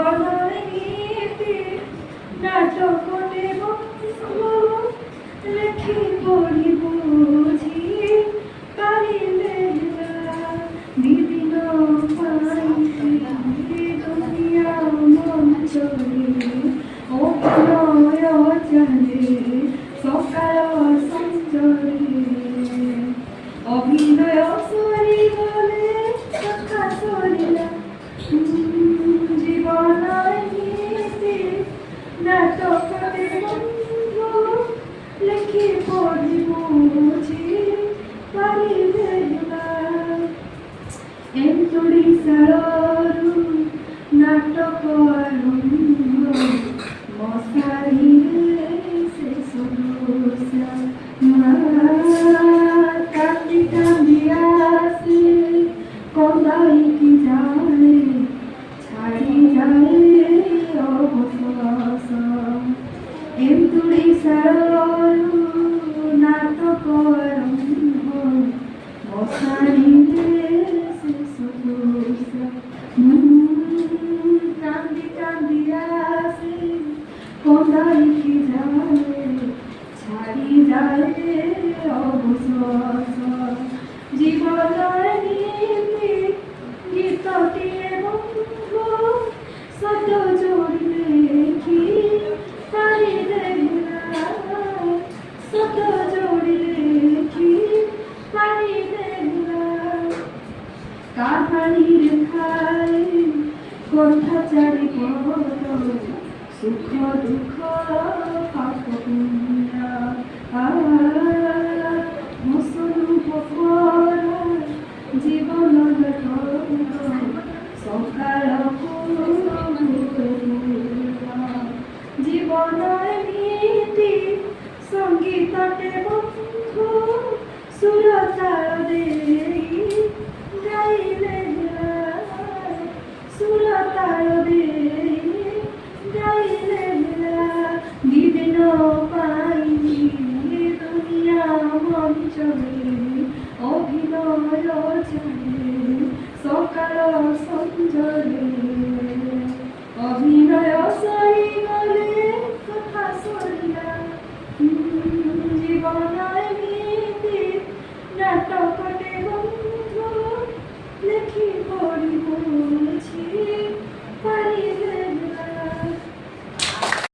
অননীতি নাটকটে বন্ধু লেখি পড়ি বুঝি পারিলে বিভিন্ন দুনিয়া মঞ্চরে অভিনয় চালে সকাল সঞ্জরে অভিনয় সরি গলে কথা সরিলা জীবন নীতি নাটকটে বন্ধু লেখি পড়ি বুঝি পারিলে এন্তୁଡ଼ି ଶାଳରୁ ନାଟକ ଆରମ୍ଭ ମଶାରୀରେ ଶେଷ ଦୋଷା ମା କାନ୍ଦି କାନ୍ଦି ଆସେ କନ୍ଦାଇକି ଯାଏ ଛାଡ଼ି ଯାଏ ଅବଶୋଷ ଏନ୍ତୁଡ଼ି ଶାଳରୁ ନାଟକ ଆରମ୍ଭ ମଶାରୀରେ কান্দি কান্দি আসে কন্দাইকি যায় ছাড়ি যায় অবশোষ জীবন নীতি গীতটিয়ে বন্ধু শত জোড়ি লেখি পারিলে শত জোড়ি লেখি পারিলে কাহানির খাই কথা চারি পদ সুখ দুঃখ পাপ পুণ্য মুসলু পকর জীবন সকাল জীবন নীতি সঙ্গীতটে বন্ধু সুর তাল দেই গাইলে সুর তাল দেই গাইলে দিদিন পাইনি দুনিয়া মঞ্চরে অভিনয় চালে সকাল সঞ্জরে অভিনয় সরি গলে কথা সরিলা জীবন নীতি নাটকটে বন্ধু লেখি পড়ি বুঝি